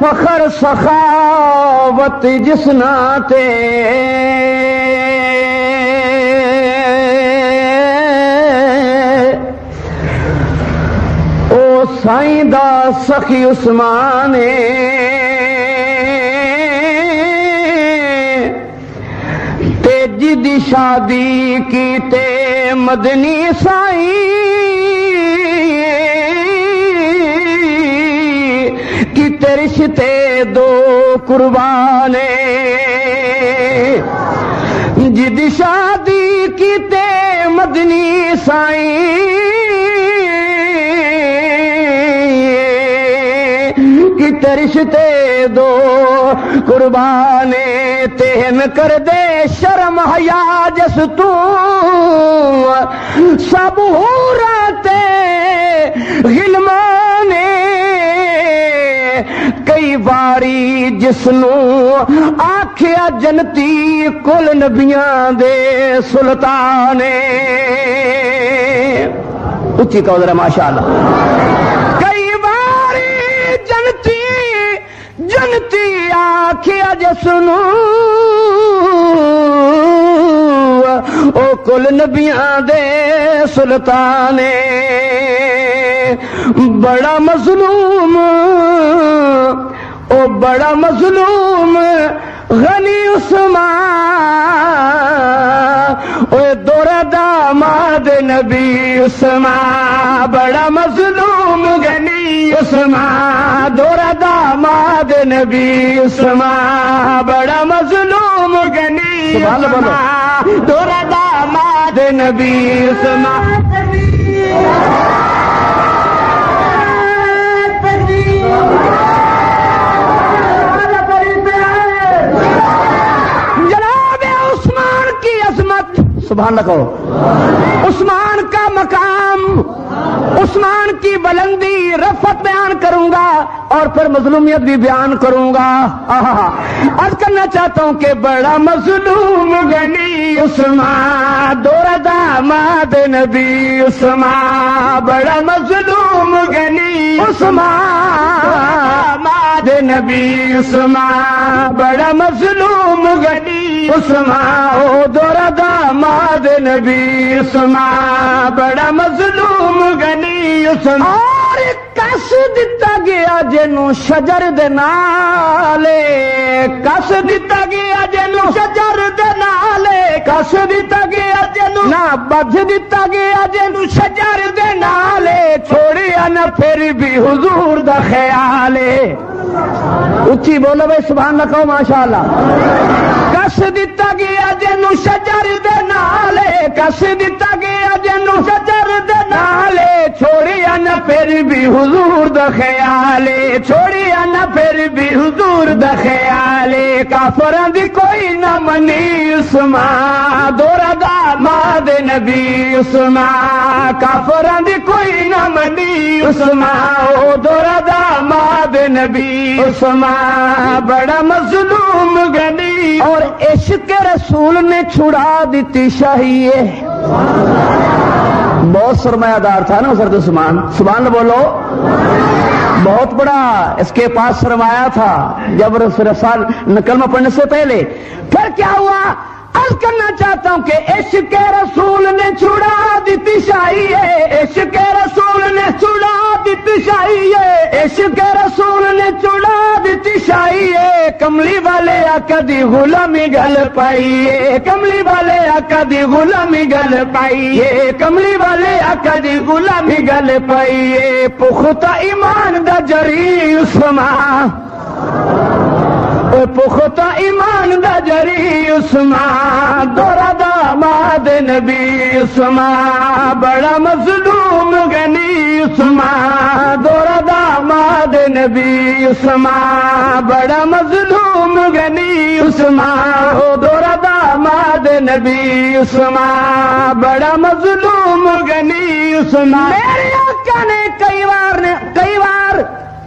فخر سخاوت جس ناتے او سائیں دا سخی عثمان تے جدی شادی کی تے مدنی سائیں کی تے رشتے دو قربانے جدی شادی کی تے مدنی سائیں کی تے رشتے دو قربانے تہن کر دے شرم حیا جس تو سب حورتے غلمانے کئی باری جسنو آکھیا جنتی کل نبیاں دے سلطانے اچھی کہو ذرا ماشاءاللہ کئی باری جنتی آکھیا جسنو او کل نبیاں دے سلطانے بڑا مظلوم او بڑا مظلوم غنی عثمان او دورہ داماد نبی عثمان بڑا مظلوم غنی عثمان دورہ داماد نبی عثمان بڑا مظلوم غنی عثمان دورہ داماد نبی عثمان سبحان اللہ کہو عثمان کا مقام عثمان کی بلندی رفعت بیان کروں گا اور پھر مظلومیت بھی بیان کروں گا عرض کرنا چاہتا ہوں کہ بڑا مظلوم غنی عثمان دورہ داماد نبی عثمان بڑا مظلوم غنی عثمان داماد نبی عثمان بڑا مظلوم غنی عثمان او دورہ داماد نبی عثمان بڑا مظلوم غنی عثمان اور کس دتا گیا جنوں شجر دے نالے کس دتا گیا جنوں شجر دے نالے کس دتا گیا جنوں نہ بدھ دتا گیا جنوں شجر دے نالے چھوڑیا نہ پھر بھی حضور دا خیالے اچھی بولو بھائی سبحان اللہ کہو ماشاءاللہ کس دتا گیا جنوں شجر دے نالے کس دتا گیا جنوں شجر دے نالے چھوڑیا نہ پھر بھی حضور دا خیالے چھوڑیا نہ پھر بھی حضور دا خیالے کافراں دی کوئی نہ منی عثمان دورہ داماد نبی عثمان کافراں دی کوئی نہ منی عثمان او دورہ داماد نبی عثمان بڑا مظلوم غنی اور عشق رسول نے چھڑا دیتی شاہیے بہت سرمایہ دار تھا نا حضرت عثمان سبحان اللہ بولو بہت بڑا اس کے پاس سرمایہ تھا جب رسول کلمہ پڑھنے سے پہلے پھر کیا ہوا عرض کرنا چاہتا ہوں کہ عشق رسول نے چھڑا دیتی شاہیے عشق رسول نے چھڑا دیتی شاہیے عشق رسول نے چھڑا دیتی شاہیے کملی والے آقا دی غلامی گل پائیے کملی والے آقا دی غلامی گل پائیے کملی والے آقا دی غلامی گل پائیے پختہ ایمان دا جری عثمان پختہ ایمان دا جری عثمان دورہ داماد نبی عثمان بڑا مظلوم غنی عثمان دورہ داماد نبی عثمان بڑا مظلوم غنی عثمان دورہ داماد نبی عثمان بڑا مظلوم غنی عثمان میرے آقا نے کئی بار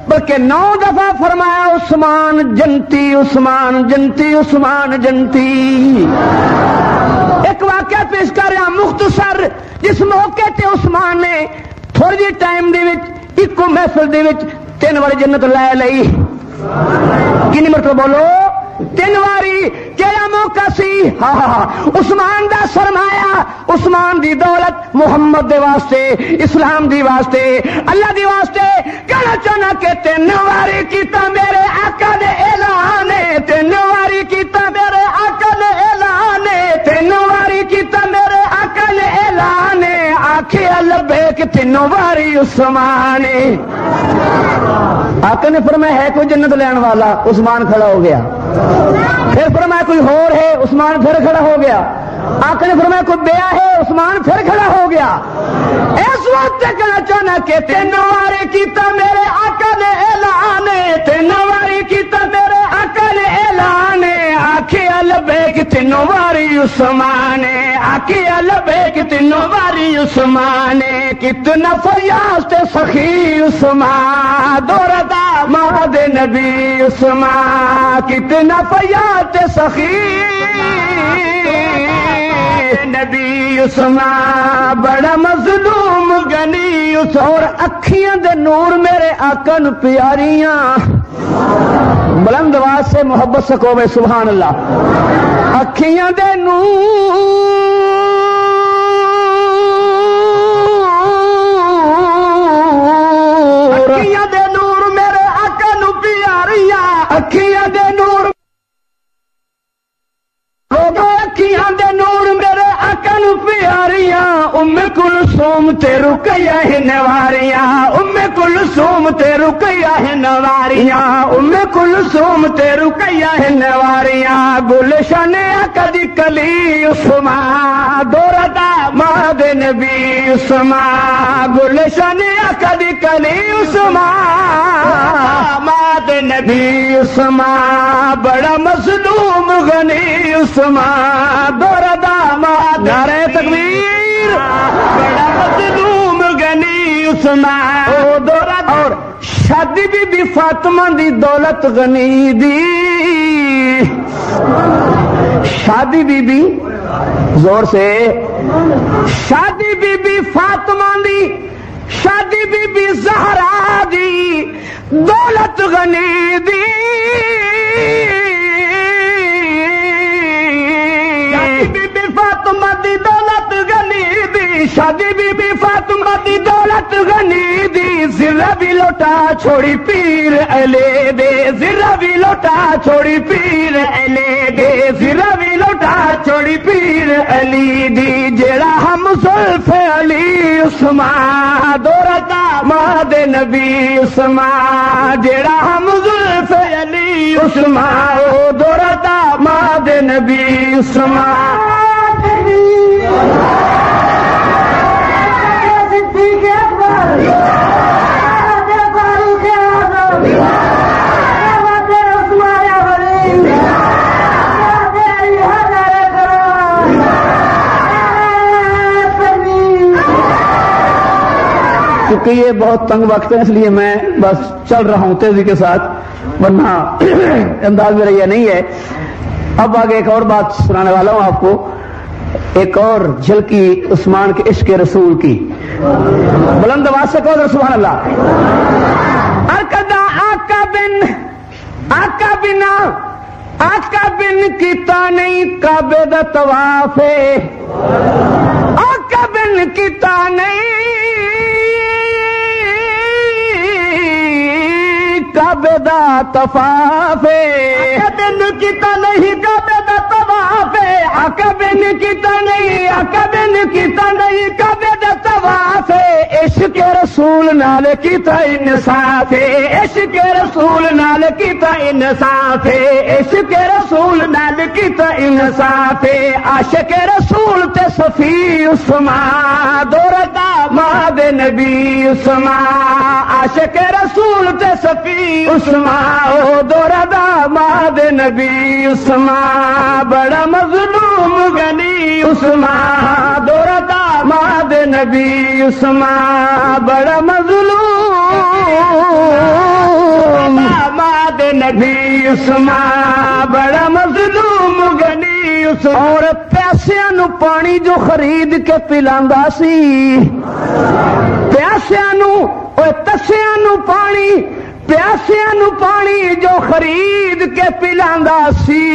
بلکہ 9 دفعہ فرمایا عثمان جنتی عثمان جنتی عثمان جنتی ایک واقعہ پیش کر رہا مختصر جس موقع تے عثمان نے تھوڑی جی ٹائم دے وچ ایک محفل دے وچ 3 بار جنت لے لئی کنی مرتبہ بولو؟ 3 واری. کیڑا موقع سی؟ عثمان دا سرمایہ، عثمان دی دولت محمد دے واسطے، اسلام دی واسطے، اللہ دی واسطے کہنا چاہنا کہ 3 واری کیتا میرے آقا نے اعلان، 3 واری کیتا میرے آقا نے اعلان، 3 واری کیتا میرے آقا نے اعلان. آخیا لبیک 3 واری عثمان. آقا نے فرمایا ہے کوئی جنت لین والا؟ عثمان کھڑا ہو گیا. پھر فرمایا کوئی اور ہے؟ عثمان پھر کھڑا ہو گیا. آقا نے فرمایا کوئی بیاہ ہے؟ عثمان پھر کھڑا ہو گیا. اس وقت کہنا چاہنا کہ 3 واری کیتا میرے آقا نے اعلان، 3 واری کیتا میرے آقا نے اعلان. آخیا لبیک 3 واری عثمان، آخیا لبیک 3 واری عثمان. کتنا فیاض تے سخی عثمان، دوردا ماد نبی عثمان. کتنا فیاض تے سخی نبی عثمان. بڑا مظلوم غنی اور اکھیاں دے نور میرے آقا نو پیاریاں. بلند آواز سے محبت سے کہو سبحان اللہ. اکھیاں دے نور، اکھیاں دے نور میرے آقا نو پیاریاں. اکھیاں دے نور، اکھیاں دے نور میرے آقا نو پیاریاں. ام کلثوم تے رقیہ نواریاں، ام کلثوم تے رقیہ نواریاں، ام کلثوم تے رقیہ نواریاں. گلشن آقا دی کلی عثمان، دوردا ماد نبی عثمان. گلشن آقا دی کلی عثمان، ماد نبی عثمان. بڑا مظلوم غنی عثمان، دوردا ماد. نعرہ تکبیر. بڑا مظلوم غنی عثمان. اور شادی بی بی فاطمہ دی دولت غنی دی. شادی بی بی زور سے، شادی بی بی فاطمہ دی، شادی بی بی زہرا دی دولت غنی دی. بی بی فاطمہ دی دولت غنی دی، شادی بی بی فاطمہ دی دولت غنی دی. ذرا بھی لوٹا چھوڑی پیر علی دے، ذرا بھی لوٹا چھوڑی پیر علی دے، ذرا بھی لوٹا چھوڑی پیر علی دی. جڑا ہم زلف علی عثمان، دورتا ماد نبی عثمان. جڑا ہم زلف علی عثمان، دورتا ماد نبی عثمان. کیونکہ یہ بہت تنگ وقت ہے اس لیے میں بس چل رہا ہوں تیزی کے ساتھ، ورنہ انداز میرا یہ نہیں ہے. اب آگے ایک اور بات سنانے والا ہوں آپ کو، ایک اور جھلکی عثمان کے عشق رسول کی. بلند آواز سے کہو سبحان اللہ. ارکدا آقا بنا آقا بن کیتا نہیں کعبے دا طواف، آقا بن کیتا نہیں کعبے دا طواف. آقا بن کیتا نہیں کعبے دا طواف، آقا بن کیتا نہیں، آقا بن کیتا نہیں کعبے دا طواف. عشق رسول نال کیتا انصاف، عشق رسول نال کیتا انصاف، عشق رسول نال کیتا انصاف. عاشق رسول تے صفی عثمان، دوردا ماد نبی عثمان. عاشق رسول تے صفی عثمان، دوردا ماد نبی عثمان. بڑا مظلوم غنی عثمان، دوردا ماد نبی عثمان. بڑا مظلوم ماد نبی عثمان. بڑا مظلوم غنی عثمان. اور پیسیاں نو پانی جو خرید کے پلاندا سی، پیسیاں نو اور تسیاں نو پانی پیاسیاں نو پانی جو خرید کے پلاندا سی،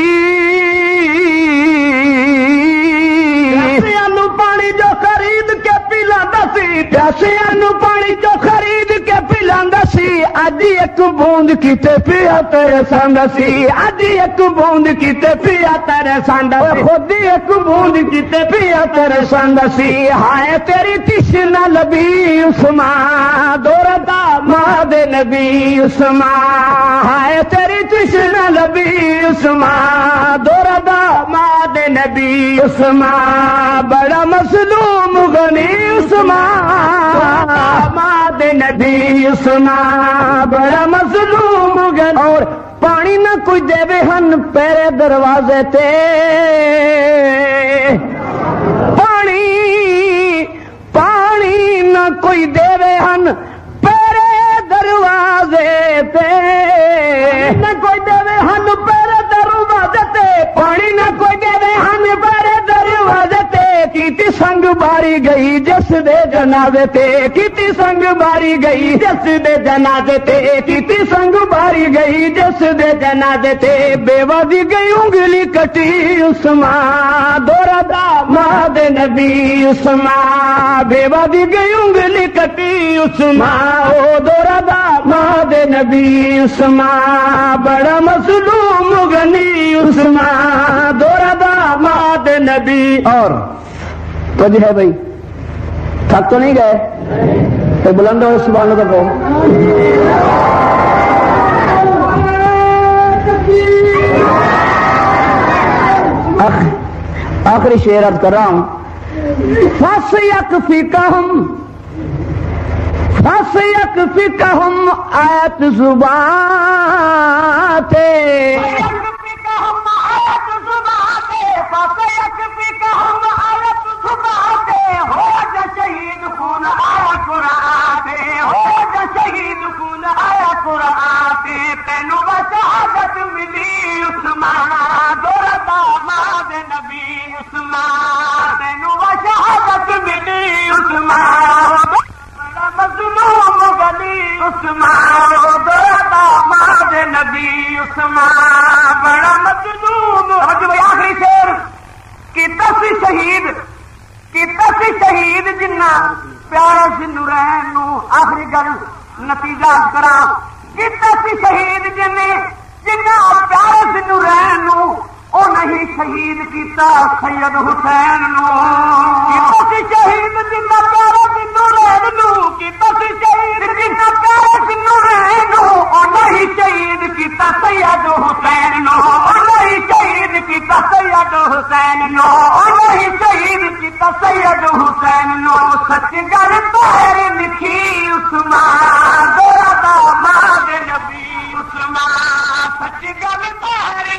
پیاسیاں نو پانی جو خرید کے پلاندا سی، پیاسیاں نو پانی جو خرید کے پلاندا سی، اج ایک بوند کیتے پیا تیرے ساندا سی، اج ایک بوند کیتے پیا تیرے ساندا سی، خود ایک بوند کیتے پیا تیرے ساندا سی، ہائے تیری تشنا لبی عثمان دوردا ماد نبی عثمان، ہائے تیری تشنا لبی عثمان دوردا ماد نبی عثمان، بڑا مظلوم غنی عثمان ماد نبی عثمان، بڑا مظلوم غنی، اور پانی نہ کوئی دے ہن پیرے دروازے تے، پانی نہ کوئی دے ہن پیرے دروازے تے، نہ کوئی دے ہن پیرے دروازے تے، پانی نہ کوئی دے ہن پیرے دروازے تے، کیتی سنگ باری گئی جس دے جنازے تے، کیتی سنگ باری گئی جس دے جنازے تے، کیتی سنگ باری گئی جس دے جنازے تے، بیوہ دی گئی انگلی کٹی عثمان دورا داماد نبی عثمان، بیوہ دی گئی انگلی کٹی عثمان او دورا داماد نبی عثمان، بڑا مظلوم غنی عثمان دورا داماد نبی۔ اور تو جو ہے بھائی تھک تو نہیں گئے؟ تو بلند ہو سبحان اللہ کو۔ آخری شعر عرض کر رہا ہوں، فَسْيَكْفِكَهُمْ آیت زبان تھے، ہو جا شہید خون آیا قرآن، ہو جا شہید خون آیا قرآن، تینو بشہادت ملی عثمان دورا داماد نبی عثمان، تینو بشہادت ملی عثمان، بڑا مظلوم غنی عثمان دورا داماد نبی عثمان، بڑا مظلوم۔ آخری شعر کیتا سی شہید، کیتا سی شہید جنہ پیارے سی نورین نو، آخری گل نتیجہ کرا، کیتا سی شہید جنہ پیارے سی نورین نو، او نہیں شہید کیتا سید حسین نو، کیتا سی شہید جنہ پیارے سی نورین نو، کیتا سی شہید جنہ پیارے سی نورین نو، او نہیں شہید کیتا سید حسین نو، او نہیں شہید کیتا سید حسین نو، او نہیں شہید کیتا سید حسین نو، سچ گل تیری لکھی عثمان دورا داماد نبی عثمان، سچ گل تیری